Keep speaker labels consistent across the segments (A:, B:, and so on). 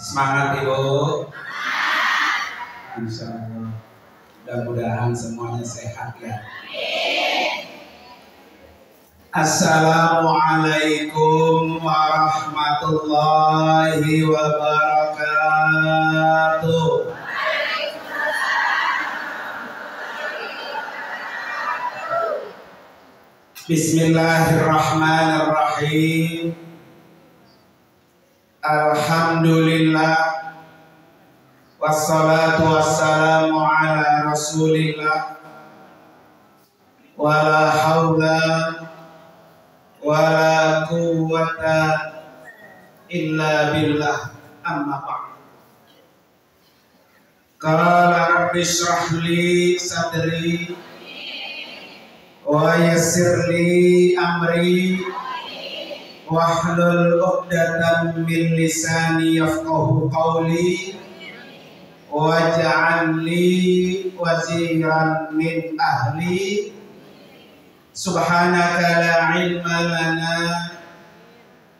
A: Semangat Ibu. Insya Allah. Mudah-mudahan semuanya sehat ya. Assalamualaikum warahmatullahi wabarakatuh. Bismillahirrahmanirrahim. Alhamdulillah. Wassalatu wassalamu ala rasulillah. Wala hawla wala quwwata illa billah. Amma ba'd. Qala rabbi shrah li sadri wa yassir li amri wahlul 'uqdatam min lisani yafqahu qawli waj'al li waziran min ahli. Subhanaka la ilma lana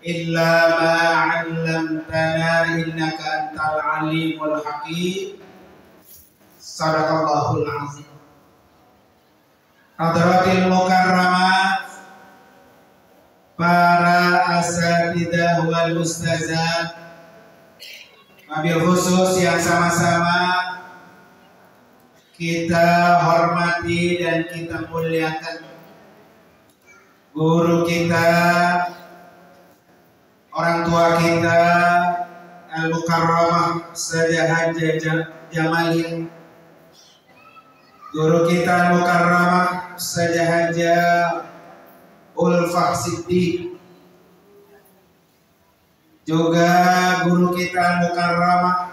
A: illa ma 'allamtana innaka antal alimul hakim. Sadaqallahul azim. Hadratil mukarramat, para asatidzah wal ustazah, wabil khusus yang sama-sama kita hormati dan kita muliakan guru kita, orang tua kita, Al-Mukarramah Ustazah Hajjah Jamaliyah, guru kita Mukarramah Ustazah Hajjah Ulfah Siddiq, juga guru kita Mukarramah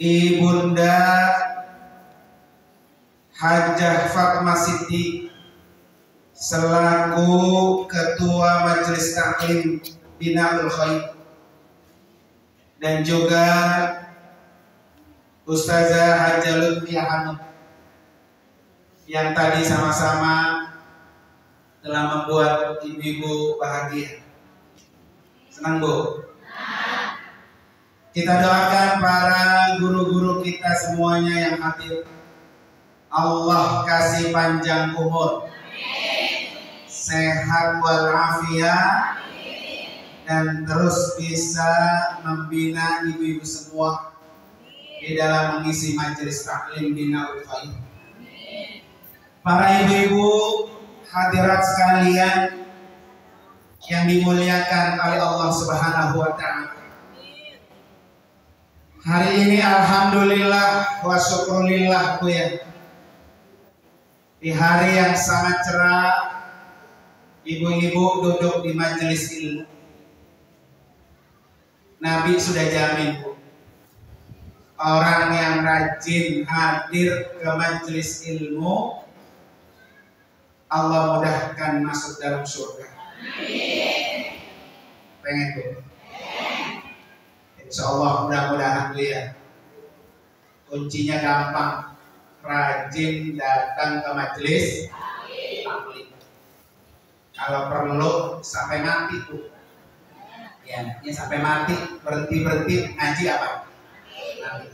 A: Ibunda Hajjah Fatmah Siddiq selaku Ketua Majelis Taklim Binaul Khair, dan juga Ustazah Hajjah Lutfiah Hanum yang tadi sama-sama telah membuat ibu-ibu bahagia. Senang Bu? Kita doakan para guru-guru kita semuanya yang hadir, Allah kasih panjang umur, sehat walafiat, dan terus bisa membina ibu-ibu semua di dalam mengisi majelis taklim Binaul Khair. Para ibu-ibu hadirat sekalian yang dimuliakan oleh Allah Subhanahu wa ta'ala, hari ini alhamdulillah wa syukurillah Bu ya, di hari yang sangat cerah, ibu-ibu duduk di majelis ilmu. Nabi sudah jamin Bu, orang yang rajin hadir ke majelis ilmu, Allah mudahkan masuk dalam surga. Pengen Bu? Insya Allah mudah-mudahan Bu ya. Kuncinya gampang, rajin datang ke majelis taklim. Kalau perlu sampai mati Bu. Ya sampai mati, berhenti ngaji apa? Nabi.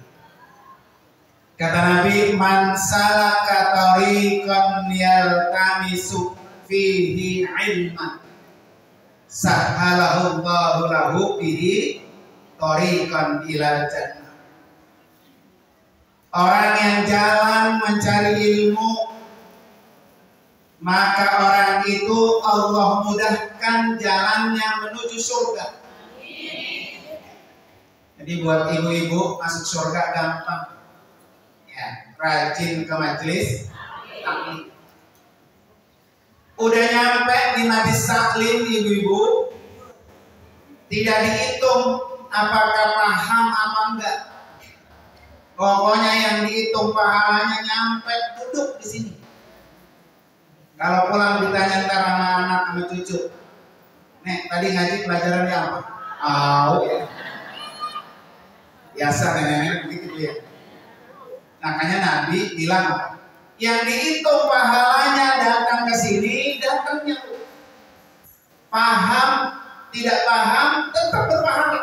A: Kata Nabi, man salaka tariqan yaltamisu fihi ilman sahalahu Allahu lahu bihi tariqan ilal jannah. Orang yang jalan mencari ilmu, maka orang itu Allah mudahkan jalannya menuju surga. Jadi buat ibu-ibu masuk surga gampang. Ya, rajin ke majelis taklim. Udah nyampe di majelis taklim ibu-ibu, tidak dihitung apakah paham apa enggak. Pokoknya yang dihitung pahalanya nyampe duduk di sini. Kalau pulang ditanya ntar sama anak sama cucu, Nek tadi ngaji pelajarannya apa? Ya. Biasa nenek-nenek begitu ya. Makanya Nabi bilang, yang dihitung pahalanya datang ke sini, datangnya paham, tidak paham, tetap berpahala.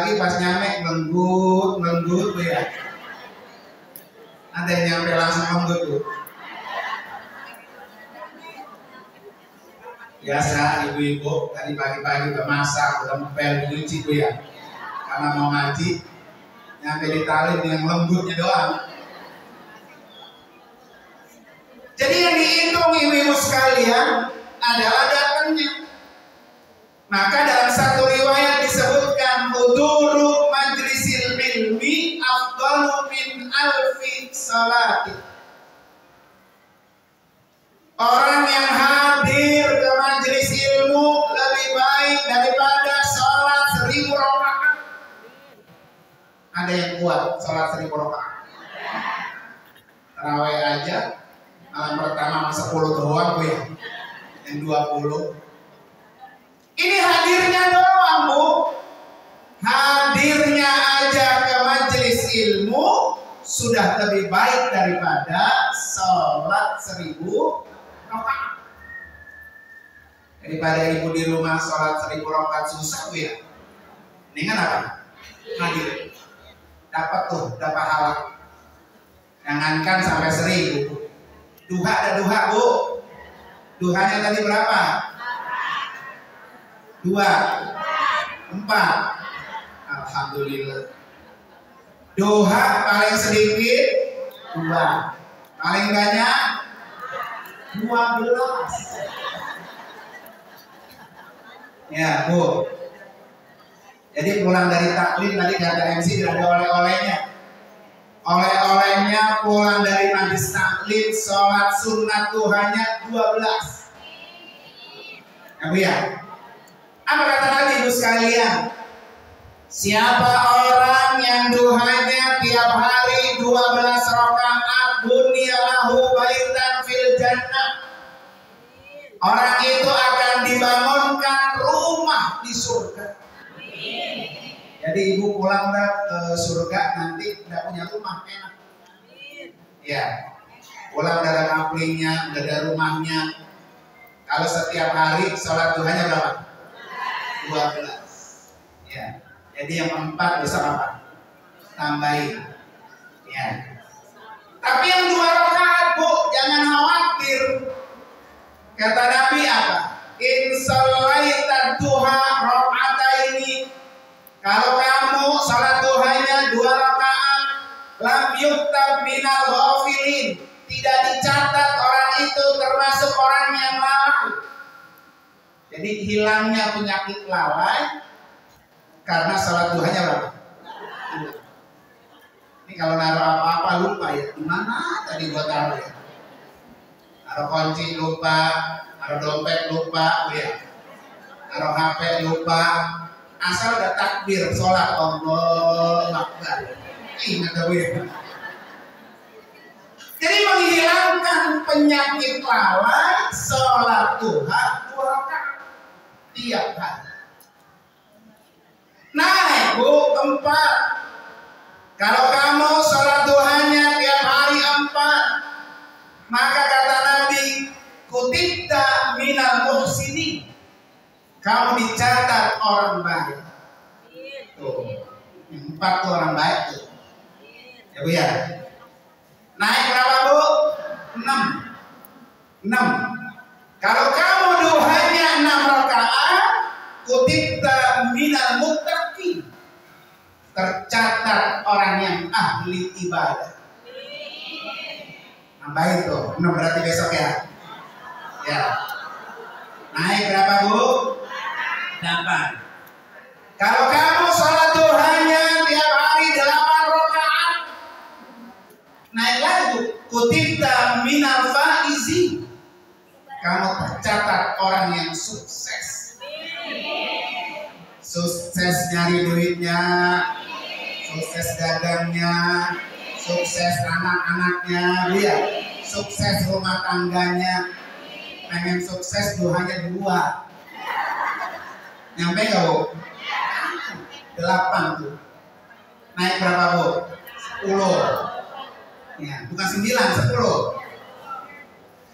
A: pagi pas nyampe lembut tuh ya. Ada yang nyampe langsung lembut tuh. Biasa ibu-ibu tadi pagi-pagi udah masak, udah ngepel, nyuci tuh ya. Karena mau ngaji, nyampe di tali dengan lembutnya doang. Jadi yang dihitung ibu-ibu sekalian adalah datangnya. Maka dalam satu riwayat disebutkan huduru majlisil ilmi afdalu min alfi salati. Orang yang hadir ke majelis ilmu lebih baik daripada sholat 1000 rakaat. Ada yang kuat sholat 1000 rakaat? Tarawih aja malam pertama 10 doang Bu ya. Yang 20. Ini hadirnya doang Bu. Hadirnya aja ke majelis ilmu sudah lebih baik daripada sholat 1000 rakaat. Daripada ibu di rumah sholat 1000 rakaat susah Bu ya. Mendingan apa? Hadir. Dapat tuh, dapat pahala. Jangankan sampai 1000. Duha ada duha Bu. Duhanya tadi berapa? 2, 4. Alhamdulillah. Duha paling sedikit 2, paling banyak 12. Ya Bu. Jadi pulang dari taklim tadi kata MC tidak ada oleh-olehnya. Oleh-olehnya pulang dari majlis taklim sholat sunat duhanya 12. Ya Bu ya. Apa kata Nabi Ibu sekalian? Siapa orang yang duhanya tiap hari 12 rakaat bunyalahu baitan fil jannah. Orang itu akan dibangunkan rumah di surga. Jadi ibu pulang ke surga nanti tidak punya rumah enak. Ya, pulang dari kaplingnya, dari rumahnya. Kalau setiap hari sholat duhanya berapa? 12. Ya. Jadi yang 4 bisa apa? Tambahin. Ya. Tapi yang 2 rakaat Bu, jangan khawatir. Kata Nabi apa? In shallaita duha raka'ataini. Kalau kamu salat duhanya 2 rakaat, lam yuktab minal ghafilin. Tidak dicatat orang itu termasuk orang yang lalai. Jadi hilangnya penyakit lalai karena salat duhanya berapa? 2. Ini kalau naruh apa-apa lupa ya. Gimana tadi gua taruh ya? Naruh kunci lupa, naruh dompet lupa, ya. Naruh HP lupa. Asal udah takbir sholat Allahu Akbar. Ingat ya. Jadi menghilangkan penyakit lalai sholat duha 2 rakaat tiap hari. Naik Bu, 4. Kalau kamu sholat duhanya tiap hari 4, maka kata Nabi kutibta minal muhsinin. Kamu dicatat orang baik. Tuh, 4 tuh orang baik tuh. Ya Bu ya. Naik berapa Bu? 6. Kalau kamu duhanya 6 rakaat, kutibta minal muttaqin. Tercatat orang yang ahli ibadah. Nambahin tuh, 6 berarti besok ya. Ya. Naik berapa Bu? 8. Kalau kamu sholat duhanya tiap hari 8 rakaat, naik lagi kutibta minal faizi. Kamu tercatat orang yang sukses. Sukses nyari duitnya, sukses dagangnya, sukses anak-anaknya, lihat, sukses rumah tangganya. Pengen sukses duhanya 2. Nyampe gak Bu? 8 tuh. Naik berapa Bu? 10. Ya, bukan 9, 10.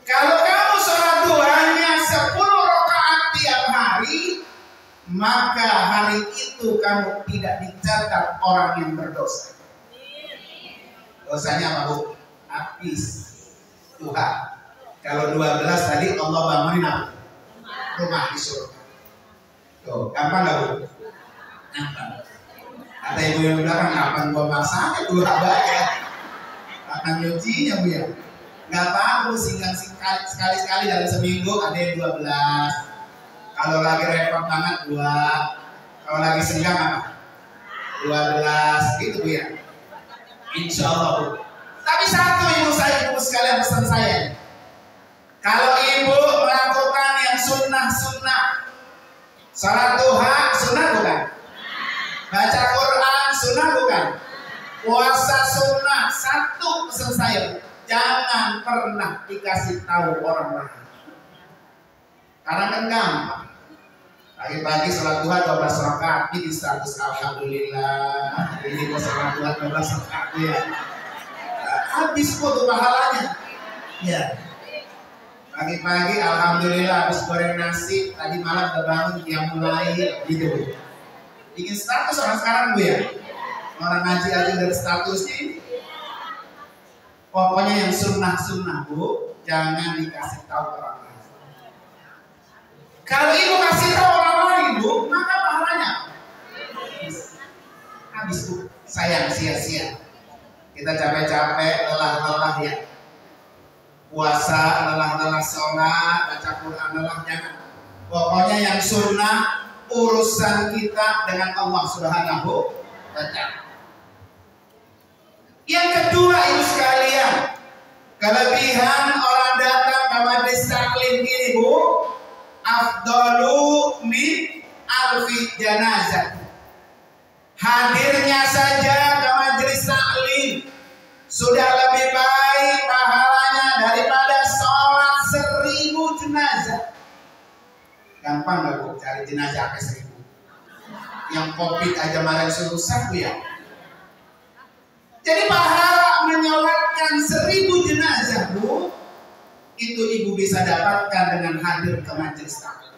A: Kalau kamu sholat duhanya 10 rakaat tiap hari, maka hari itu kamu tidak dicatat orang yang berdosa. Dosanya apa, Bu? Habis. Tuhan. Kalau 12 tadi Allah bangunin apa? Rumah di surga. Tuh, gampang nggak, Bu? Gampang. Ada ibu yang bilang, kapan gua masaknya dua ya? Kapan nyucinya, Bu ya? Nggak apa-apa, singgang sekali-sekali dalam seminggu ada yang 12. Kalau lagi repot banget 2. Kalau lagi senggang apa? 12 gitu, Bu ya. Insya Allah, Bu. Tapi satu ibu sekalian pesan saya. Kalau ibu melakukan yang sunnah-sunnah, salat duha sunnah bukan? Baca Quran sunnah bukan? Puasa sunnah. Satu pesan saya, jangan pernah dikasih tahu orang lain. Karena kan gampang. Pagi-pagi sholat duha 12 rakaat, ini status alhamdulillah. Ini gua sholat duha 12 rakaat ya. Habis kok tuh pahalanya. Ya. Pagi-pagi alhamdulillah habis goreng nasi, tadi malam udah bangun yang mulai gitu. Bikin status orang sekarang, Bu ya. Orang ngaji aja dari statusnya ini. Pokoknya yang sunnah-sunnah, Bu, jangan dikasih tahu orang lain. Kalau ibu kasih tahu orang lain, Bu, maka pahalanya habis, Bu. Sayang, sia-sia. Kita capek-capek, lelah-lelah ya. Puasa, lelah-lelah sholat, baca Quran, lelah, jangan. Pokoknya yang sunnah, urusan kita dengan Allah Subhanahu wa Ta'ala. Yang kedua, ibu sekalian, kelebihan orang datang ke majelis taklim ini, Bu, afdalu min alfi janazah. Hadirnya saja ke majelis taklim sudah lebih baik pahalanya daripada sholat 1000 jenazah. Gampang nggak, Bu, cari jenazah ke 1000? Yang COVID aja kemarin susah, Bu ya. Jadi pahala menyolatkan 1000 jenazah, Bu, itu ibu bisa dapatkan dengan hadir ke majelis taklim.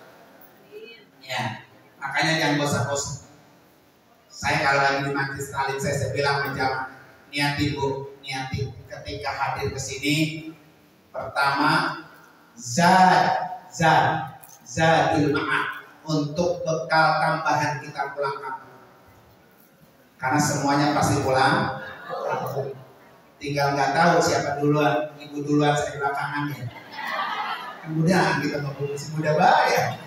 A: Ya, makanya jangan bosan-bosan. Saya kalau lagi di majelis taklim, saya bilang menjawab, niati, Bu, niati ketika hadir ke sini, pertama zadul ma'ad, untuk bekal tambahan kita pulang kampung. Karena semuanya pasti pulang kampung. Tinggal nggak tahu siapa duluan, ibu duluan, saya belakangan ya. Kemudian kita si muda bayar.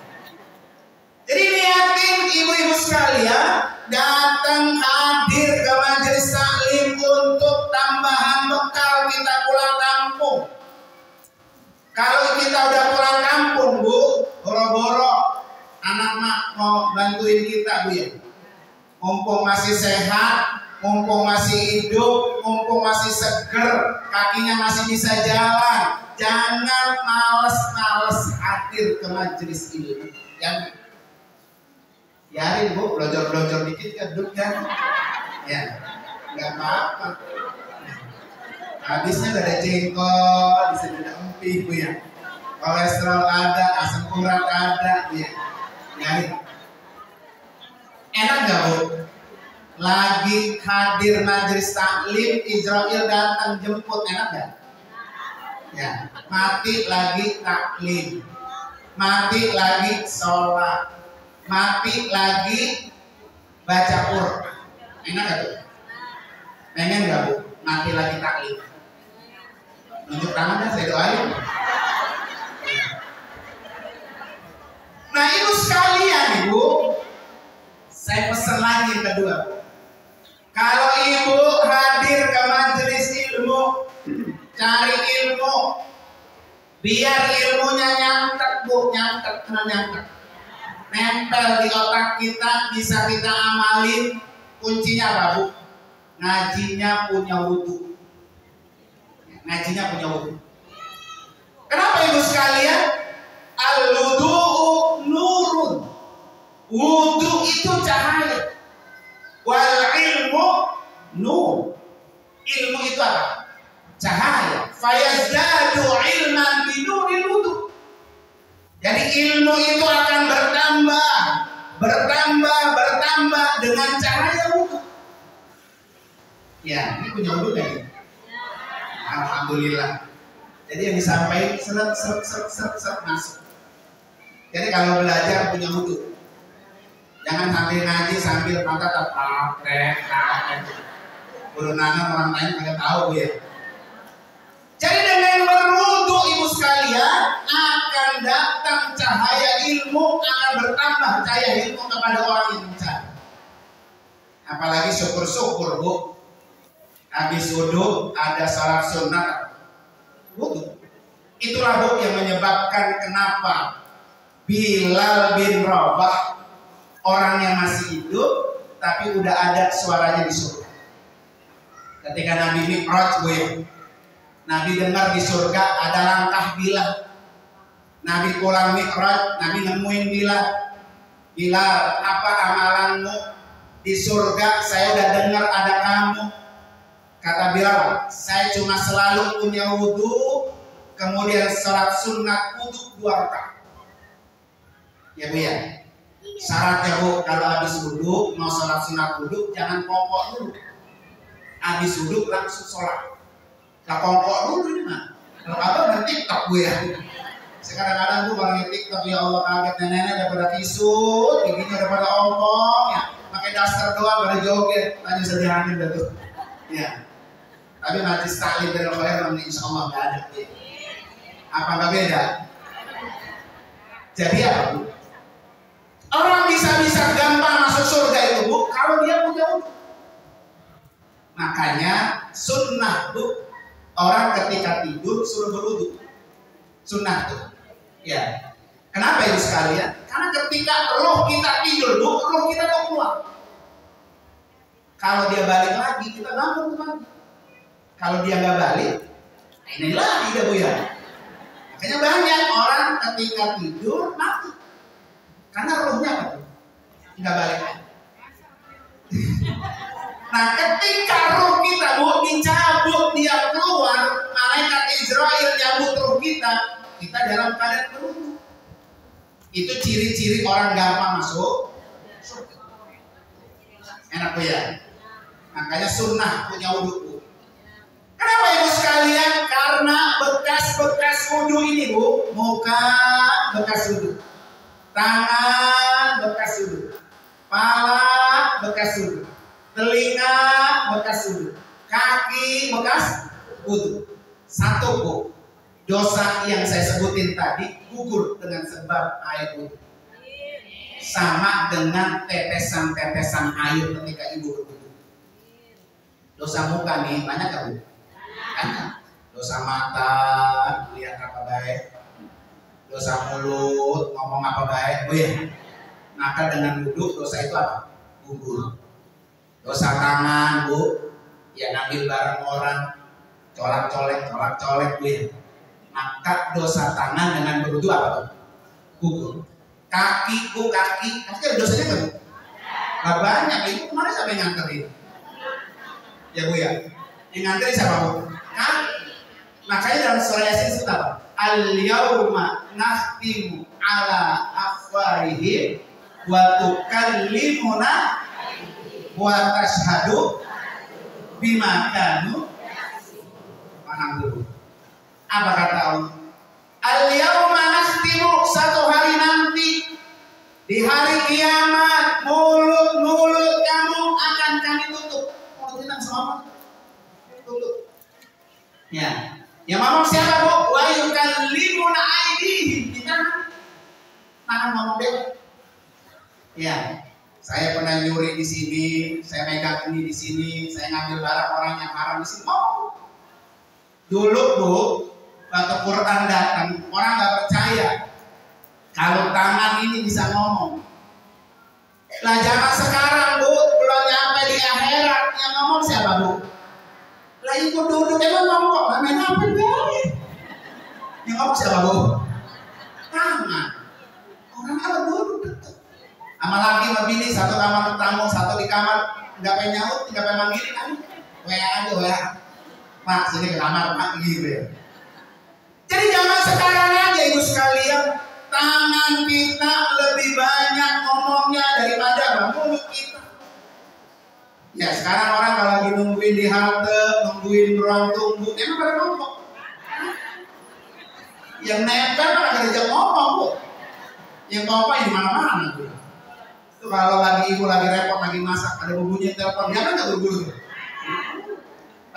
A: Jadi niatin ibu-ibu sekalian datang hadir ke majelis taklim untuk tambahan bekal kita pulang kampung. Kalau kita udah pulang kampung, Bu, boro-boro anak mak mau bantuin kita, Bu ya. Mumpung masih sehat, mumpung masih hidup, mumpung masih seger, kakinya masih bisa jalan, jangan males-males hadir ke majelis ini. Yang biarin, Bu, blojor-blojor dikit kan, duduk kan? Ya, nggak apa-apa. Habisnya gak ada jengkol, di sini ada empih, Bu ya. Kolesterol ada, asam urat ada, Bu ya. Biarin. Enak gak, Bu? Lagi hadir majelis taklim, Israel datang jemput, enak gak? Ya, mati lagi taklim, mati lagi sholat, mati lagi baca Quran. Enak gak, Bu? Pengen gak, Bu? Mati lagi taklim. Nunjuk tangannya, saya doain. Nah, ibu sekalian, Ibu, saya pesan lagi yang kedua. Kalau ibu hadir ke majelis ilmu, cari ilmu, biar ilmunya nyantek, Bu, nyantek, nempel di otak kita, bisa kita amalin. Kuncinya apa, Bu? Ngajinya punya wudu. Ngajinya punya wudu. Kenapa, ibu sekalian? Al-wudu'u nurun. Wudu itu cahaya. Wal ilmu nur. Ilmu itu apa? Cahaya. Fayazdadu ilman binuril wudu. Jadi ilmu itu akan bertambah bertambah dengan cahaya wudhu. Ya, ini punya wudhu nggak ya? Alhamdulillah. Jadi yang disampaikan seret masuk. Jadi kalau belajar punya wudhu, jangan sambil ngaji sambil mata terpakai. Belum nanam orang lain kagak tahu ya. Jadi dengan berwudu ibu sekalian akan datang cahaya ilmu, akan bertambah cahaya ilmu kepada orang yang mencari. Apalagi syukur-syukur bu, habis wudu ada salat sunat wudu. Itulah bu yang menyebabkan kenapa Bilal bin Rabah orang yang masih hidup tapi udah ada suaranya di surga. Ketika Nabi Mi'raj bu ya, Nabi dengar di surga ada langkah Bilal. Nabi pulang Mi'raj, Nabi nemuin Bilal. Bilal, apa amalanmu? Di surga saya udah dengar ada kamu. Kata Bilal, saya cuma selalu punya wudhu, kemudian sholat sunat wudhu 2 rakaat. Ya bu ya, syaratnya bu kalau habis wudhu mau sholat sunat wudhu jangan pokok dulu. Habis wudhu langsung sholat. Gak kongkok dulu ini mah. Kalau abang main TikTok bu ya. Kadang-kadang bu orang TikTok ya Allah kaget nenek-nenek daripada kisut, giginya daripada ompong ya. Pakai daster doang pada joget, tadi sedihanin dah tuh. Ya. Tapi majlis taklim dari Allah insya Allah nggak ada. Apa nggak beda? Jadi apa bu? Orang bisa gampang masuk surga itu bu kalau dia punya wudhu. Makanya sunnah bu, orang ketika tidur suruh berwudu. Sunnah tuh. Ya. Kenapa itu sekalian? Karena ketika roh kita tidur, bu, roh kita tuh keluar. Kalau dia balik lagi, kita bangun lagi. Kalau dia nggak balik, ini lagi dah bu ya. Makanya banyak orang ketika tidur mati. Karena rohnya apa tuh? Nggak balik lagi. Nah ketika roh kita bu dicabut, dia keluar, malaikat Israel nyabut roh kita dalam keadaan berwudu. Itu ciri-ciri orang gampang masuk surga. Enak bu ya. Makanya sunnah punya wudu. Kenapa ibu sekalian? Karena bekas-bekas wudu ini bu, muka bekas wudu, tangan bekas wudu, kepala bekas wudu, telinga bekas wudu, kaki bekas wudu. Satu bu, dosa yang saya sebutin tadi gugur dengan sebab air wudu. Sama dengan tetesan-tetesan air ketika ibu berwudu. Dosa muka nih banyak gak bu? Banyak. Dosa mata lihat apa baik, dosa mulut ngomong apa baik bu ya. Maka dengan wudu dosa itu apa? Gugur. Dosa tangan bu, ya ngambil barang orang, colak-colek bu ya. Maka dosa tangan dengan berwudu apa tuh? Gugur. Kaki bu, kaki ada dosanya nggak bu? Gak banyak. Ibu kemarin siapa yang nganterin? Ya bu ya. Yang nganterin siapa bu? Kaki. Makanya dalam surah Yasin itu apa? Al-yawma nakhtimu ala afwarihim wa tukallimuna wa tashhadu bima kanu. Paham dulu. Apa kata Allah? Al-yawma nakhtimu, satu hari nanti di hari kiamat mulut kamu akan kami tutup. Mulut kita semua tutup. Ya. Yang ngomong siapa bu? Wa yukallimuna aydihim. Kita tangan ngomong deh. Ya. Saya pernah nyuri di sini, saya megang ini di sini, saya ngambil barang orang yang haram di sini. Oh. Dulu bu, waktu Quran datang, orang nggak percaya kalau tangan ini bisa ngomong. Lah zaman sekarang bu, belum nyampe di akhirat, yang ngomong siapa bu? Lah ibu duduk emang ngomong kok, main apa nih? Yang ngomong siapa bu? Tangan. Orang kalau duduk deket. Sama laki sama bini, satu kamar tamu, satu di kamar, nggak pengen nyaut, nggak pengen manggilin kan? WA aja WA. Pak sini ke kamar, pak gitu ya. Jadi zaman sekarang aja ibu sekalian, tangan kita lebih banyak ngomongnya Ya sekarang orang kalau lagi nungguin di halte, nungguin ruang tunggu, emang pada ngomong. Yang nempel kan agak dijak ngomong bu. Yang bapak di mana-mana tuh. Itu kalau lagi ibu lagi repot lagi masak, ada bunyi telepon, dia kan nggak buru-buru.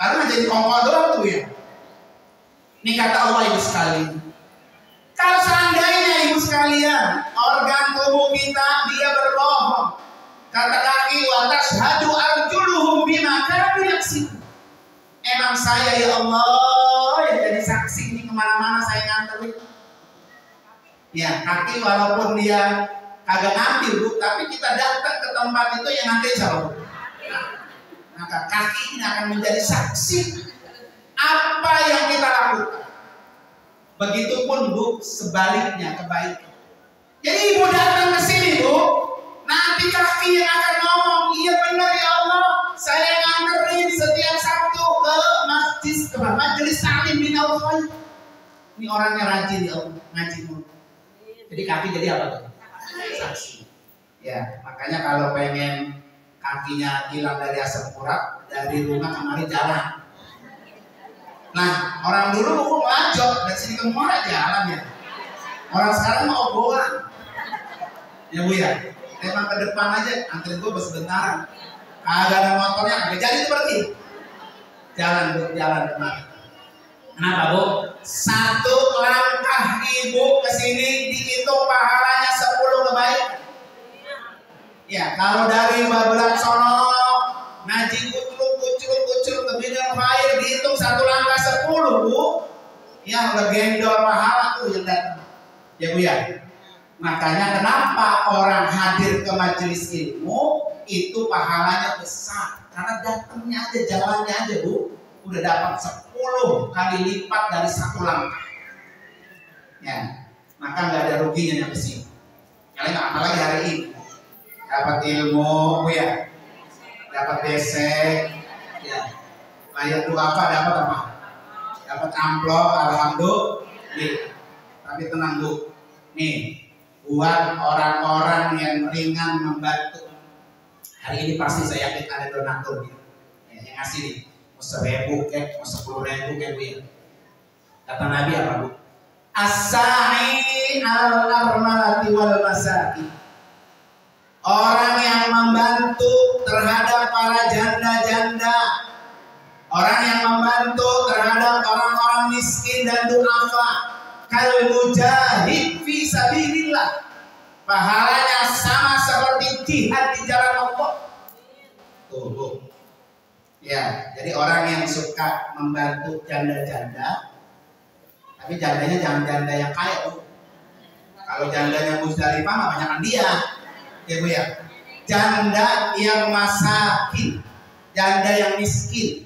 A: Karena jadi kongkol doang tuh ya. Ini kata Allah ibu sekalian. Kalau seandainya ibu sekalian, organ tubuh kita dia berbohong. Kata kaki wa tashhadu arjuluhum bima kanu yaksibun. Emang saya ya Allah yang jadi saksi ini kemana-mana saya nganterin. Ya kaki walaupun dia kagak ngambil bu, tapi kita datang ke tempat itu yang nanti jauh. Maka kaki ini akan menjadi saksi apa yang kita lakukan. Begitupun bu sebaliknya kebaikan. Jadi ibu datang ke sini bu, nanti kaki yang akan ngomong, iya benar ya Allah, saya nganterin setiap Sabtu ke majelis taklim bin al-Khair. Ini orangnya rajin ya Allah, ngaji mulu. Jadi kaki jadi apa tuh? Saksi. Ya, makanya kalau pengen kakinya hilang dari asam urat, dari rumah kemari jalan. Nah, orang dulu mau ngelajok dari sini ke Muara jalan ya. Orang sekarang mau obrolan. Ya bu ya, emang ke depan aja anterin gue sebentar. Kagak ada motornya, kagak jadi itu berarti. Jalan bu, jalan kemari. Kenapa bu? Satu langkah ibu ke sini dihitung pahalanya 10 kebaikan. Ya, kalau dari Babelan sono ngaji kucur ke Bidang Khair dihitung satu langkah 10 bu. Ya udah gendol pahala tuh yang datang. Ya bu ya. Makanya kenapa orang hadir ke majelis ilmu itu pahalanya besar. Karena datangnya aja, jalannya aja bu, udah dapat 10 kali lipat dari satu langkah. Ya, maka nggak ada ruginya yang kesini. Kalian apalagi hari ini dapat ilmu, bu ya, dapat besek, ya, layak tuh apa, dapat apa? Dapat amplop, alhamdulillah. Tapi tenang bu, nih buat orang-orang yang ringan membantu. Hari ini pasti saya yakin ada donatur ya, yang ngasih nih, mau 1.000 kek, mau 10.000 kek bu ya. Kata Nabi apa bu? As-sa'i al-armalati wal masakin. Orang yang membantu terhadap para janda-janda, orang yang membantu terhadap orang-orang miskin dan du'afa, kal mujahid fi sabilillah. Pahalanya sama seperti jihad di jalan Allah. Tuh. Ya, jadi orang yang suka membantu janda-janda, tapi jandanya jangan janda yang kaya tuh. Kalau jandanya Musdalifah mah banyakan dia. Ya bu ya. Janda yang masakin, janda yang miskin,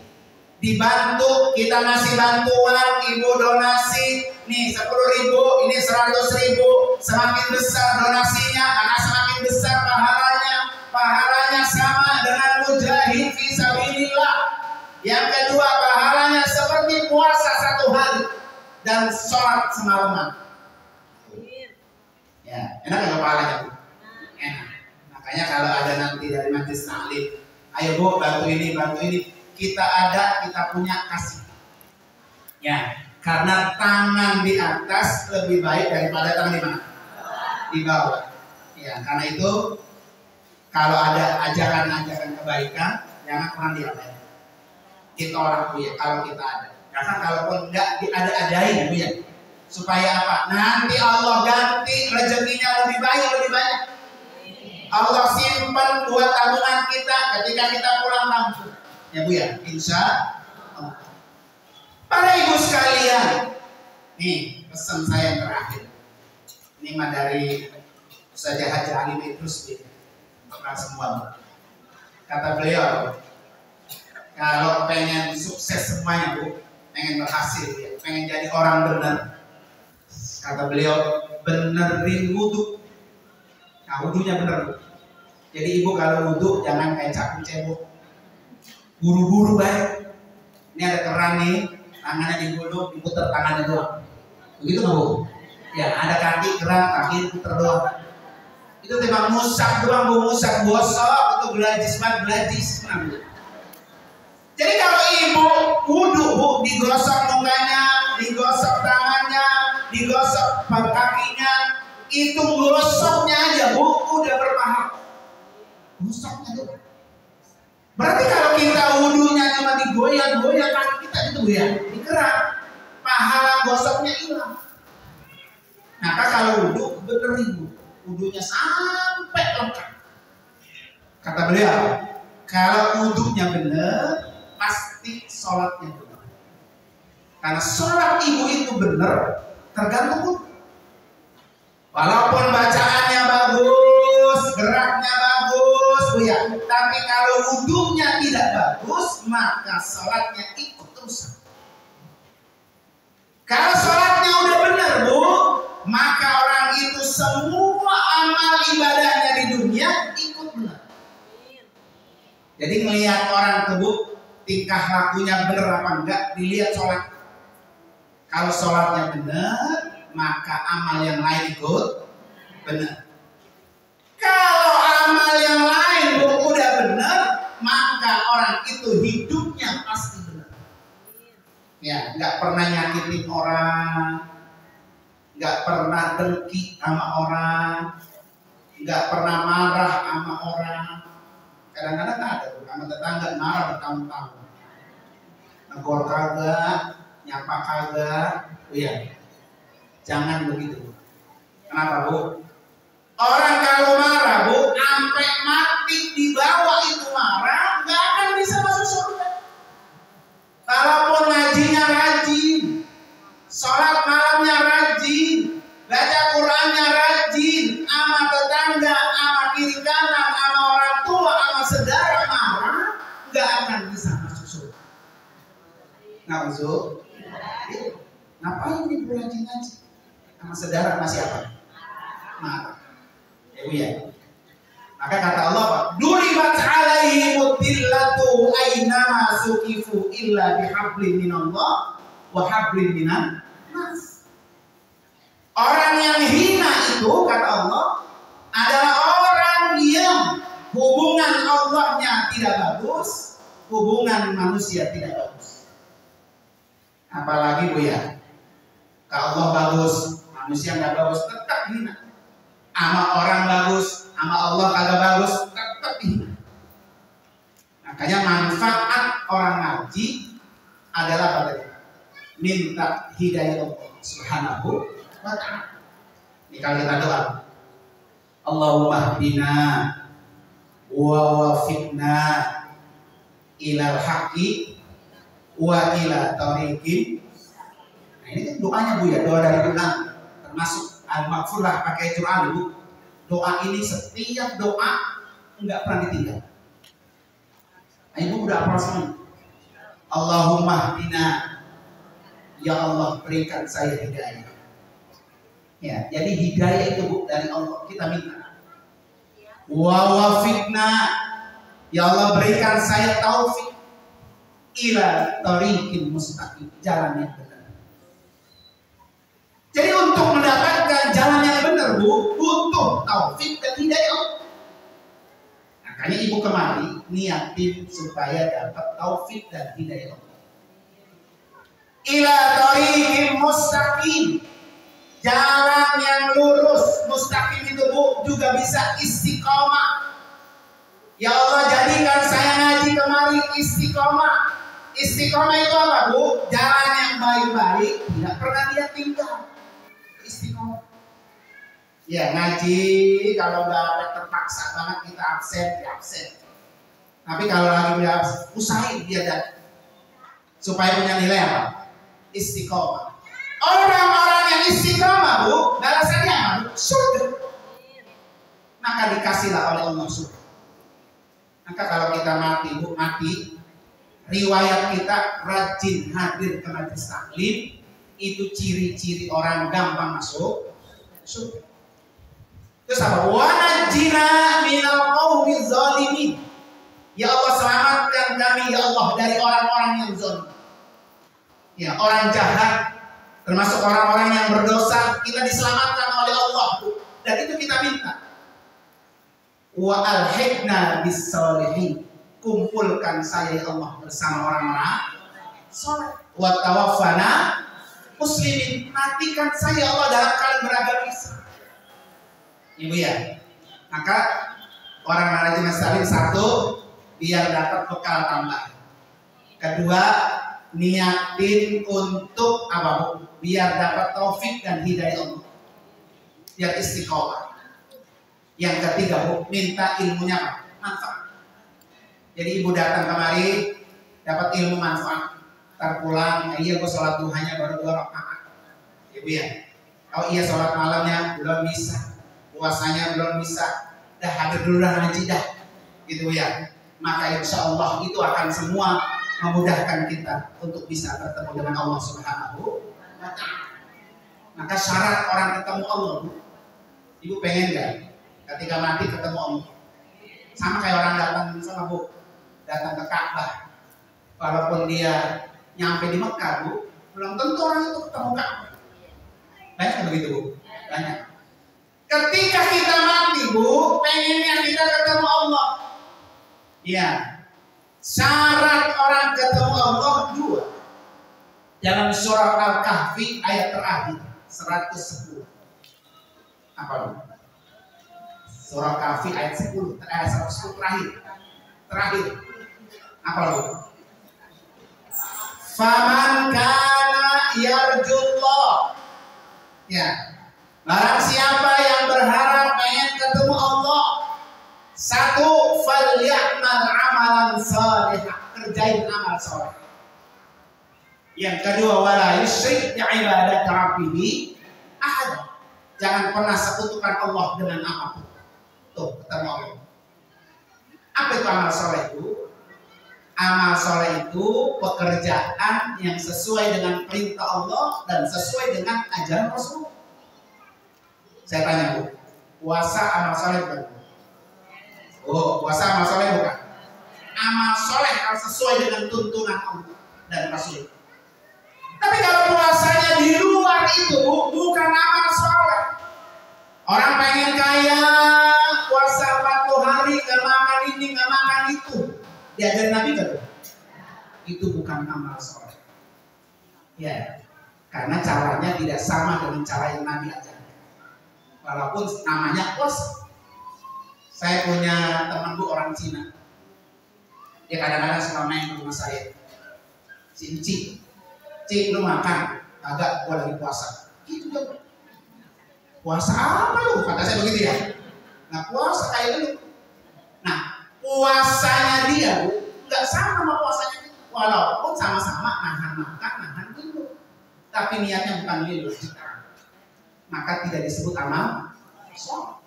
A: dibantu, kita ngasih bantuan, ibu donasi, nih 10.000, ini 100.000, semakin besar donasinya, karena semakin besar pahalanya sama dengan mujahid fi sabilillah. Yang kedua, pahalanya seperti puasa 1 hari dan sholat semalaman. Ya, enak nggak pahalanya bu? Enak. Makanya kalau ada nanti dari majelis taklim, ayo bu bantu ini, kita ada, kita punya, kasih. Ya, karena tangan di atas lebih baik daripada tangan di mana? Di bawah. Ya, karena itu kalau ada ajakan-ajakan kebaikan, jangan pernah diabaikan. Kita orang bu ya, kalau kita ada. Karena kalaupun enggak diada-adain bu ya. Supaya apa? Nanti Allah ganti rezekinya lebih banyak. Allah simpan buat tabungan kita ketika kita pulang kampung. Ya bu ya, insya Allah. Para ibu sekalian, nih pesan saya yang terakhir. Ini mah dari Ustazah Haji Alim Idrus ya. Untuk semua. Kata beliau, kalau pengen sukses semuanya bu, pengen berhasil ya, pengen jadi orang benar. Kata beliau, benerin wudhu. Nah wudhunya bener bu. Jadi ibu kalau wudhu jangan kayak cakup cebok, buru-buru baik. Ini ada keran nih, tangannya digulung, diputer tangannya doang. Begitu nggak bu? Ya ada kaki keran, kaki puter doang. Itu memang musak doang bu, musak bosok, itu gelajis. Jadi kalau ibu wudhu bu, digosok mukanya, digosok tangannya, digosok kakinya, itu gosoknya aja bu udah berpahala. Gosoknya tuh. Berarti kalau kita wudhunya cuma digoyang-goyang kaki kita itu ya, dikerak, pahala gosoknya hilang. Maka kalau wudhu bener ibu, wudhunya sampai lengkap. Kata beliau, kalau wudhunya bener, pasti sholatnya benar. Karena sholat ibu itu benar tergantung wudhu. Walaupun bacaannya bagus, geraknya bagus, bu ya, tapi kalau wudhunya tidak bagus, maka sholatnya ikut rusak. Kalau sholatnya udah benar bu, maka orang itu semua amal ibadahnya di dunia ikut benar. Jadi melihat orang tersebut tingkah lakunya benar apa enggak, dilihat sholat. Kalau sholatnya benar, maka amal yang lain ikut benar. Kalau amal yang lain udah benar, maka orang itu hidupnya pasti benar. Ya, nggak pernah nyakitin orang, nggak pernah dengki sama orang, nggak pernah marah sama orang. Kadang-kadang ada sama tetangga marah bertahun-tahun, negor kagak, nyapa kagak, iya. Jangan begitu. Kenapa bu? Orang kalau marah bu, sampai mati di bawah itu marah, nggak akan bisa masuk surga. Kalaupun ngajinya rajin, sholat malamnya rajin, baca Qurannya rajin, sama tetangga, sama kiri kanan, sama orang tua, sama saudara marah, nggak akan bisa masuk surga. Nggak masuk? Ngapain ibu rajin ngaji? Sama saudara masih apa? Marah. Ya. Maka kata Allah apa? Duribat alaihimud dillatu aina suqifu illa bihablin minallah wa hablin minan nas. Orang yang hina itu kata Allah adalah orang yang hubungan Allahnya tidak bagus, hubungan manusia tidak bagus. Apalagi bu ya, kalau Allah bagus, manusia nggak bagus, tetap hina. Sama orang bagus, sama Allah kagak bagus, tetap hina. Makanya manfaat orang ngaji adalah pada minta hidayah Allah Subhanahu wa ta'ala. Ini kalau kita doa, Allahumma hdina wa wafiqna ilal haqqi wa ila tariqin. Nah ini kan doanya bu ya, doa dari Quran, termasuk al-maghfurah pakai Quran bu. Doa ini setiap doa enggak pernah ditinggal. Nah, ibu udah apa semua? Allahumma hdina, ya Allah berikan saya hidayah. Ya, jadi hidayah itu bu dari Allah kita minta. Wa wafiqna, ya Allah berikan saya taufik ila tariqin mustaqim, jalan yang benar. Jadi untuk mendapatkan jalan yang benar bu, butuh taufik dan hidayah. Makanya ibu kemari niatin supaya dapat taufik dan hidayah. Ila tariqin mustaqim, jalan yang lurus. Mustaqim itu bu juga bisa istiqomah. Ya Allah jadikan saya ngaji kemari istiqomah. Istiqomah itu apa bu? Jalan yang baik-baik, tidak pernah dia tinggal. Istiqomah. Ya ngaji kalau nggak terpaksa banget kita absen, ya absen. Tapi kalau lagi udah usahain dia dan supaya punya nilai apa? Istiqomah. Orang-orang yang istiqomah bu, balasannya apa? Surga. Maka dikasihlah oleh Allah surga. Maka kalau kita mati bu, mati, riwayat kita rajin hadir ke majelis taklim. Itu ciri-ciri orang gampang masuk surga. Terus apa? Wa najjina minal qaumiz zalimin. Ya Allah selamatkan kami ya Allah dari orang-orang yang zalim. Ya, orang jahat termasuk orang-orang yang berdosa, kita diselamatkan oleh Allah. Dan itu kita minta. Wa alhiqna bis-sholihin. kumpulkan saya ya Allah bersama orang-orang soleh. Wa tawaffana muslimin, matikan saya ya Allah dalam keadaan beragama Islam. Ibu ya, maka orang manajemen salin satu, biar dapat bekal tambah. Kedua, niatin untuk apa? Biar dapat taufik dan hidayah Allah, biar istiqomah. Yang ketiga, Bu, minta ilmunya apa? Manfaat. Jadi ibu datang kemari dapat ilmu manfaat, terpulang, iya gue sholat duhanya baru 2 rakaat, ibu ya. Kalau iya sholat malamnya belum bisa, puasanya belum bisa, dah hadir dulu dah ngaji dah, gitu ya. Maka insya Allah itu akan semua memudahkan kita untuk bisa bertemu dengan Allah Subhanahu wa Ta'ala. Maka syarat orang ketemu Allah, Bu, ibu pengen gak ketika mati ketemu Allah? Sama kayak orang datang sama Bu, datang ke Ka'bah, walaupun dia nyampe di Mekah, Bu, belum tentu orang itu ketemu Ka'bah. Banyak begitu, Bu? Banyak. Ketika kita mati, Bu, pengennya kita ketemu Allah. Ya, syarat orang ketemu Allah 2. Dalam surah Al-Kahfi ayat terakhir 110. Apa, Bu? Surah Kahfi ayat 10, ayat 110 terakhir. Apa, Bu? Faman kana yarjullah. Ya. Barang siapa yang berharap pengen ketemu Allah, 1, falyamal amalan salihah, kerjain amal saleh. Yang kedua, wala yusyrik bi ibadati rabbih ahad. Jangan pernah sekutukan Allah dengan apapun. Tuh, ketemu Allah. Apa itu amal saleh itu? Amal soleh itu pekerjaan yang sesuai dengan perintah Allah dan sesuai dengan ajaran Rasul. Saya tanya, Bu, puasa amal soleh bukan? Oh, puasa amal soleh bukan? Amal soleh harus sesuai dengan tuntunan Allah dan Rasul. Tapi kalau puasanya di luar itu, Bu, bukan amal soleh. Orang pengen kaya, puasa 40 hari, gak makan ini, gak makan itu. Diajarin Nabi kan? Itu bukan amal soleh. Ya, karena caranya tidak sama dengan cara yang Nabi ajarkan. Walaupun namanya puasa. Saya punya teman, Bu, orang Cina. Dia kadang-kadang suka main ke rumah saya. Cik, lu makan? Agak, gua lagi puasa. Gitu dong. Puasa apa lu? Kata saya begitu ya. Nah, puasa kayak dulu. Nah, puasanya dia, Bu, nggak sama puasanya kita. Walaupun sama-sama nahan makan, nahan minum, tapi niatnya bukan lillah. Maka tidak disebut amal soleh.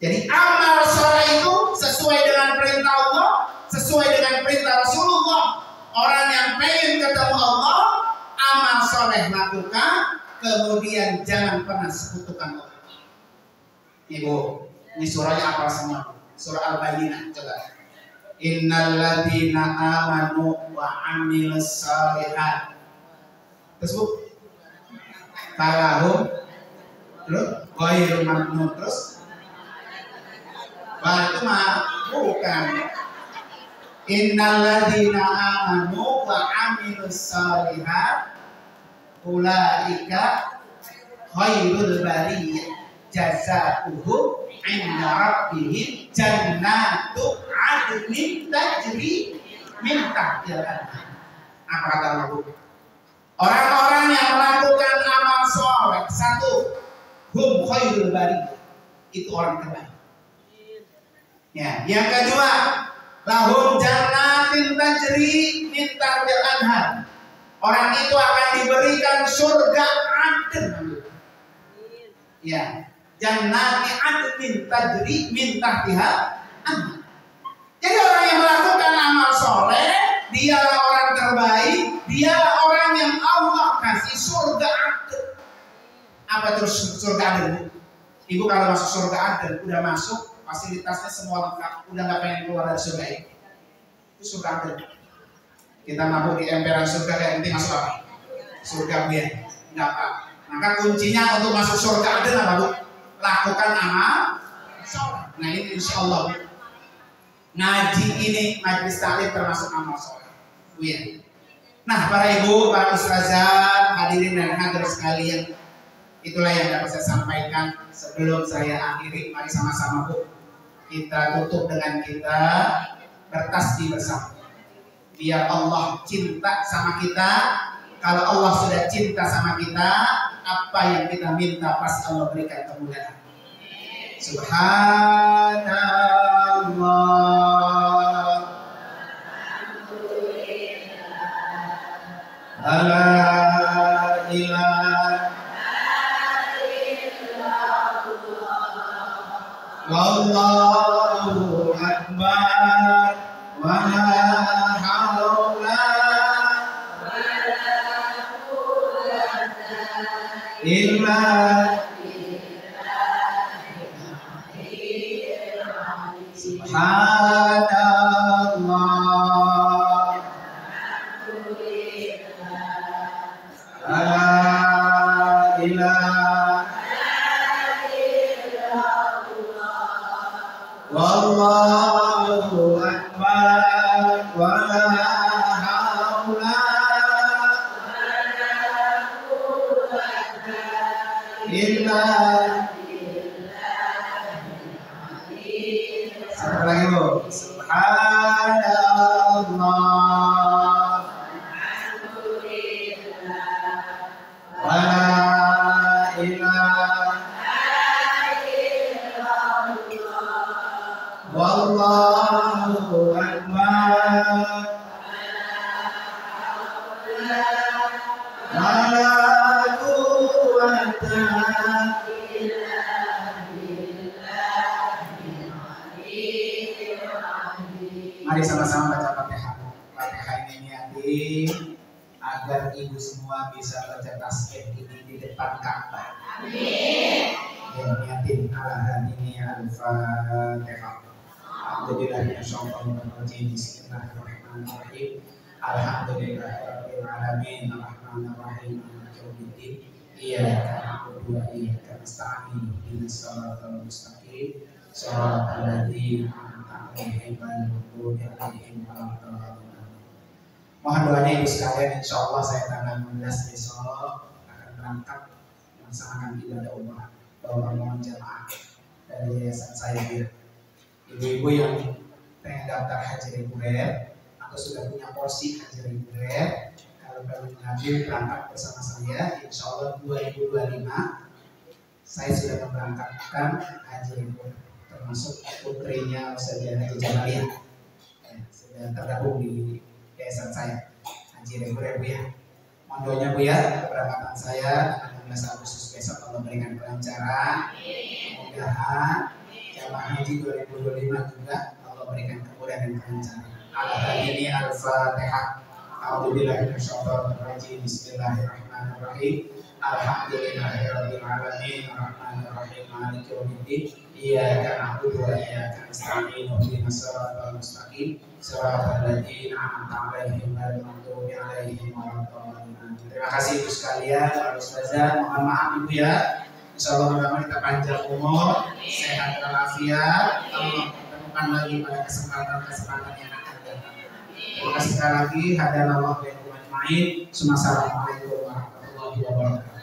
A: Jadi amal soleh itu sesuai dengan perintah Allah, sesuai dengan perintah Rasulullah. Orang yang pengen ketemu Allah, amal soleh lakukan, kemudian jangan pernah sekutukan Allah. Ibu, ini surahnya apa semua? Surah Al-Bayyinah, coba. Innal ladzina amanu wa amilus shalihat. Terus, Bu, falahum ghairul mamnun. Terus itu mah bukan. Innal ladzina amanu wa amilus shalihat ulaika khairul bariyah jazaohum 'inda rabbihim jannatu 'adnin tajri min tahtiha al-anhar. Apa kata Allah? Orang-orang yang melakukan amal soleh, 1, hum khairul bariyah, itu orang terbaik. Ya, yang kedua, lahum jannatin tajri min tahtiha al-anhar. Orang itu akan diberikan surga adn. Ya, jannati adnin tajri min tahtiha al-anhar. Jadi orang yang melakukan amal soleh, dialah orang terbaik, dialah orang yang Allah kasih surga adn. Apa terus surga adn? Ibu kalau masuk surga adn, udah masuk, fasilitasnya semua lengkap, udah nggak pengen keluar dari surga ini. Itu surga adn. Kita mabuk di emperan surga, kayak nanti masuk apa? Surga biar nggak apa. Maka kuncinya untuk masuk surga adn apa, Bu? Lakukan amal soleh. Nah ini insya Allah. ngaji ini, majelis taklim termasuk amal soleh. Ya. Nah, para ibu, para ustazah, hadirin dan hadirat sekalian, itulah yang dapat saya sampaikan sebelum saya akhiri. Mari sama-sama Bu, kita tutup dengan kita bertasbih bersama. Biar Allah cinta sama kita. Kalau Allah sudah cinta sama kita, apa yang kita minta pasti Allah berikan kemudahan. Subhanallah, la ilaha wallahu akbar wa la haula illa subhanallah, la ilaha wallahu akbar wa la haula illa. Satu lagi Bu. Subhanallah wa la ilaha wallahu akbar wa la quwwata. Mari sama-sama baca Fatihah. Fatihah ini niatin agar ibu semua bisa baca tasbih ini di depan Ka'bah. Amin. Ya, niatin ala ini al-Fatihah. Alhamdulillahirrahmanirrahim. Bismillahirrahmanirrahim. Alhamdulillahirabbil alamin. Arrahmanirrahim. Maliki yaumiddin. Iyyaka na'budu wa iyyaka nasta'in. Ihdinas siratal mustaqim. Shiratal ladzina an'amta 'alaihim ghairil maghdubi 'alaihim waladdallin. Mohon doanya ibu sekalian, insyaallah saya tanggal 16 besok akan berangkat melaksanakan ibadah umrah bawa rombongan jamaah dari yayasan saya ya. Ibu-ibu yang pengen daftar haji reguler atau sudah punya porsi haji reguler, kalau pengen mengambil berangkat bersama saya, insyaallah 2025 saya sudah memberangkatkan haji reguler, termasuk putrinya Ustazah Haji Jamaliyah sudah tergabung di yayasan saya haji reguler Bu ya. Mohon doanya Bu ya, keberangkatan saya 16 Agustus besok Allah berikan kelancaran. Mudah-mudahan jamaah haji 2025 juga Allah berikan kemudahan dan kelancaran. Al-Fatihah ini Al-Fatihah. A'udzubillahi minasyaitonir rajim. Bismillahirrahmanirrahim. Alhamdulillahirabbil alamin. Arrahmanirrahim. Maliki yaumiddin. Iyyaka na'budu wa iyyaka nasta'in. Ihdinas siratal mustaqim. Shiratal ladzina an'amta 'alaihim ghairil maghdubi alaihim waladdallin. Terima kasih ibu sekalian, para ustazah. Mohon maaf ibu ya. Insyaallah mudah-mudahan kita panjang umur, sehat walafiat. Allah temukan lagi pada kesempatan yang akan datang. Terima kasih sekali lagi. Hadanallahu wa iyyakum ajmain. Assalamualaikum warahmatullahi wabarakatuh.